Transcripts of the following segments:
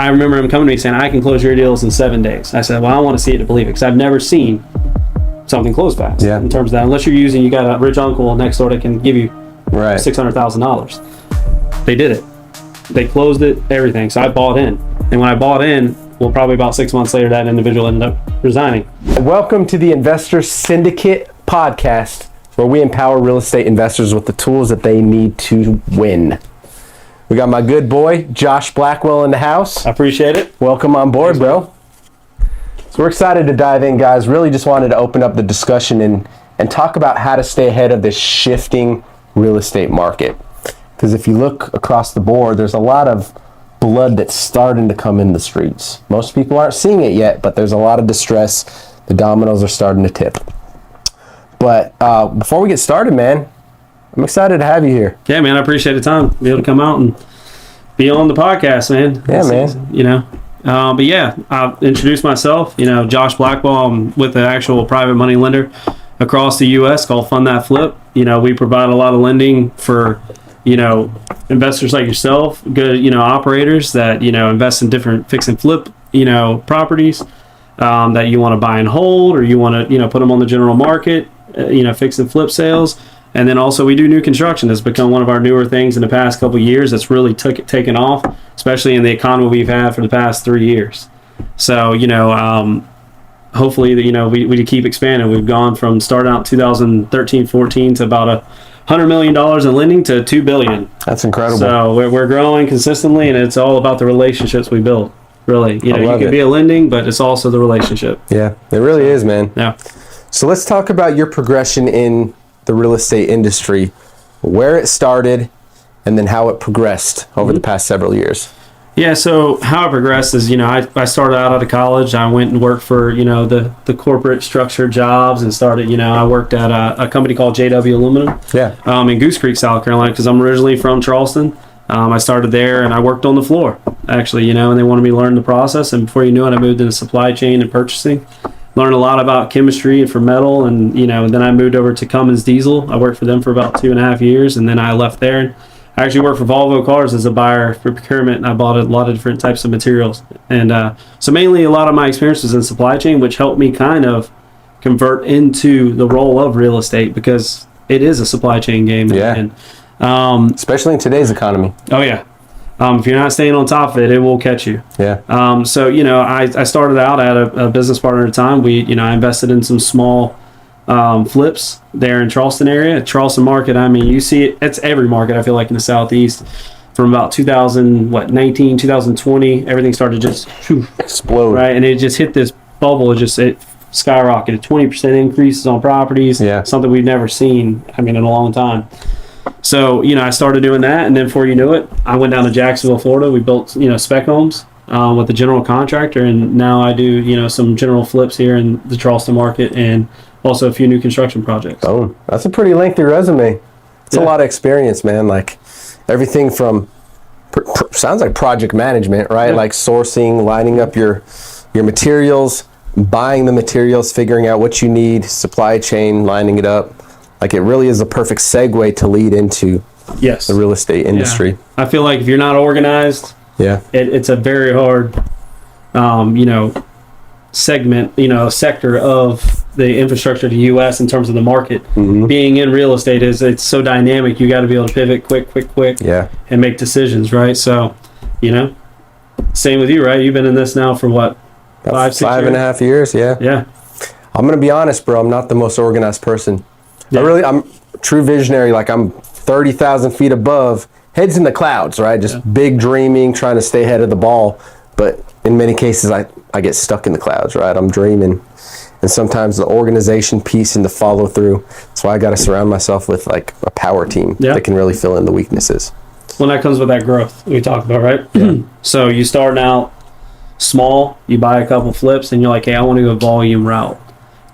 I remember him coming to me saying, I can close your deals in 7 days. I said, well, I want to see it to believe it, because I've never seen something close fast in terms of that, unless you got a rich uncle next door that can give you $600,000. They did it. They closed it, everything. So I bought in. And when I bought in, well, probably about 6 months later, that individual ended up resigning. Welcome to the Investor Syndicate podcast, where we empower real estate investors with the tools that they need to win. We got my good boy, Josh Blackwell, in the house. I appreciate it. Welcome on board, bro. So we're excited to dive in, guys. Really just wanted to open up the discussion and talk about how to stay ahead of this shifting real estate market. Because if you look across the board, there's a lot of blood that's starting to come in the streets. Most people aren't seeing it yet, but there's a lot of distress. The dominoes are starting to tip. But before we get started, man, I'm excited to have you here. Yeah, man, I appreciate the time to be able to come out and be on the podcast, man. Yeah, man. You know, but yeah, I'll introduce myself. You know, Josh Blackwell. I'm with an actual private money lender across the U.S. called Fund That Flip. You know, we provide a lot of lending for, you know, investors like yourself, good, you know, operators that, you know, invest in different fix and flip, you know, properties that you want to buy and hold, or you want to, you know, put them on the general market, you know, fix and flip sales. And then also we do new construction. It's become one of our newer things in the past couple of years that's really taken off, especially in the economy we've had for the past 3 years. So, you know, hopefully, you know, we keep expanding. We've gone from starting out 2013-14 to about $100 million in lending to $2 billion. That's incredible. So we're growing consistently, and it's all about the relationships we build. Really, you know, you can be a lending, but it's also the relationship. Yeah, it really is, man. Yeah. So let's talk about your progression in the real estate industry, where it started, and then how it progressed over the past several years. Yeah, so how it progressed is, you know, I started out of college. I went and worked for, you know, the corporate structured jobs, and started, you know, I worked at a company called JW Aluminum in Goose Creek, South Carolina, because I'm originally from Charleston. I started there, and I worked on the floor, actually, you know, and they wanted me to learn the process. And before you knew it, I moved into supply chain and purchasing. Learned a lot about chemistry and for metal, and, you know, and then I moved over to Cummins Diesel. I worked for them for about 2.5 years, and then I left there. And I actually worked for Volvo Cars as a buyer for procurement, and I bought a lot of different types of materials. And so mainly a lot of my experience was in supply chain, which helped me kind of convert into the role of real estate, because it is a supply chain game. Yeah. And, especially in today's economy. Oh, yeah. If you're not staying on top of it, it will catch you. Yeah. So, you know, I started out at a business partner at a time. I invested in some small flips there in Charleston area. Charleston market, I mean, you see it, it's every market, I feel like, in the Southeast. From about 2019, 2020, everything started to just explode. Right, and it just hit this bubble. It skyrocketed. 20% increases on properties. Yeah. Something we've never seen, I mean, in a long time. So, you know, I started doing that, and then before you knew it, I went down to Jacksonville, Florida. We built, you know, spec homes with a general contractor, and now I do, you know, some general flips here in the Charleston market, and also a few new construction projects. Oh, that's a pretty lengthy resume. It's a lot of experience, man. Like everything from sounds like project management, right? Yeah. Like sourcing, lining up your materials, buying the materials, figuring out what you need, supply chain, lining it up. Like it really is a perfect segue to lead into the real estate industry. Yeah. I feel like if you're not organized, it's a very hard, you know, segment, you know, sector of the infrastructure of the U.S. in terms of the market. Mm-hmm. Being in real estate it's so dynamic. You got to be able to pivot quick, and make decisions, right? So, you know, same with you, right? You've been in this now for what, 5-6 years? 5.5 years, yeah. Yeah. I'm gonna be honest, bro. I'm not the most organized person. Yeah. I'm true visionary. Like I'm 30,000 feet above, heads in the clouds, right? Just big dreaming, trying to stay ahead of the ball. But in many cases, I get stuck in the clouds, right? I'm dreaming. And sometimes the organization piece and the follow through. That's why I got to surround myself with like a power team that can really fill in the weaknesses. Well, that comes with that growth we talked about, right? Yeah. So you start out small, you buy a couple flips, and you're like, hey, I want to go a volume route.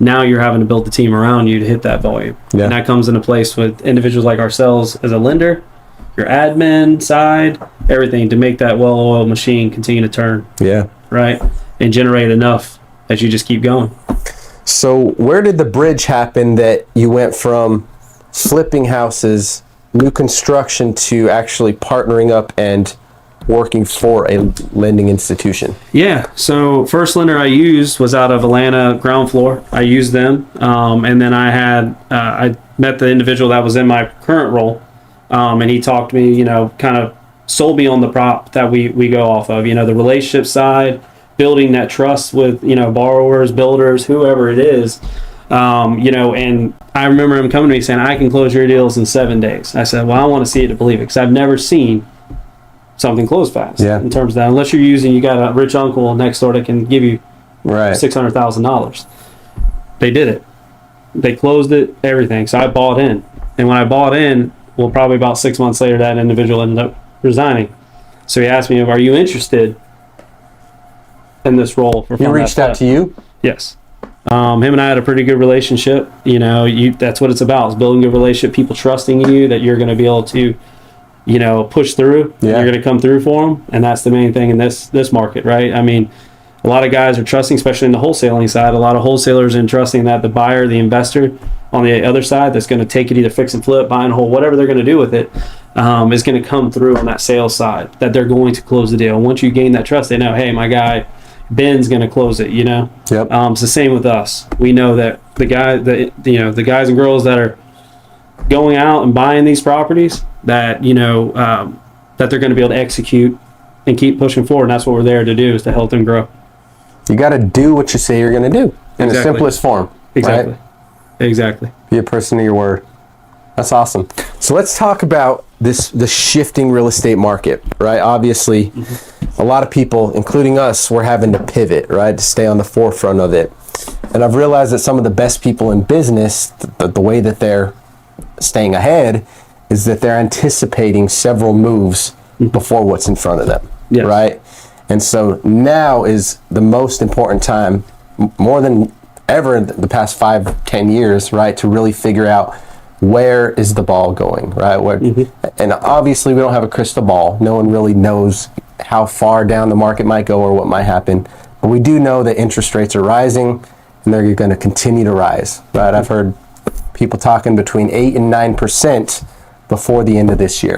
Now you're having to build the team around you to hit that volume. Yeah. And that comes into place with individuals like ourselves as a lender, your admin side, everything to make that well-oiled machine continue to turn. Yeah. Right? And generate enough that you just keep going. So where did the bridge happen that you went from flipping houses, new construction, to actually partnering up and working for a lending institution? Yeah. So first lender I used was out of Atlanta, Ground Floor. I used them, and then I met the individual that was in my current role, and he talked to me, you know, kind of sold me on the prop that we go off of. You know, the relationship side, building that trust with, you know, borrowers, builders, whoever it is. You know, and I remember him coming to me saying, I can close your deals in 7 days. I said, well, I want to see it to believe it, because I've never seen something close fast. Yeah. In terms of that, unless you got a rich uncle next door that can give you $600,000. They did it. They closed it, everything. So I bought in. And when I bought in, well, probably about 6 months later, that individual ended up resigning. So he asked me, are you interested in this role? He reached out to you? Yes. Him and I had a pretty good relationship. You know, that's what it's about, is building a relationship, people trusting you that you're going to be able to, you know, push through. Yeah. You're going to come through for them. And that's the main thing in this market, right? I mean, a lot of guys are trusting, especially in the wholesaling side, a lot of wholesalers are trusting that the buyer, the investor on the other side that's going to take it, either fix and flip, buy and hold, whatever they're going to do with it, is going to come through on that sales side, that they're going to close the deal. Once you gain that trust, they know, hey, my guy Ben's going to close it, you know? Yep. It's the same with us. We know that the guys and girls that are going out and buying these properties, that, you know, that they're going to be able to execute and keep pushing forward. And that's what we're there to do, is to help them grow. You got to do what you say you're going to do in the simplest form. Exactly. Right? Exactly. Be a person of your word. That's awesome. So let's talk about the shifting real estate market, right? Obviously, a lot of people, including us, we're having to pivot, right, to stay on the forefront of it. And I've realized that some of the best people in business, the way that they're staying ahead is that they're anticipating several moves before what's in front of them, Yes. right? And so now is the most important time, more than ever in the past 5-10 years, right, to really figure out where is the ball going, right? And obviously we don't have a crystal ball. No one really knows how far down the market might go or what might happen. But we do know that interest rates are rising and they're going to continue to rise, right? I've heard people talking between 8 and 9% before the end of this year.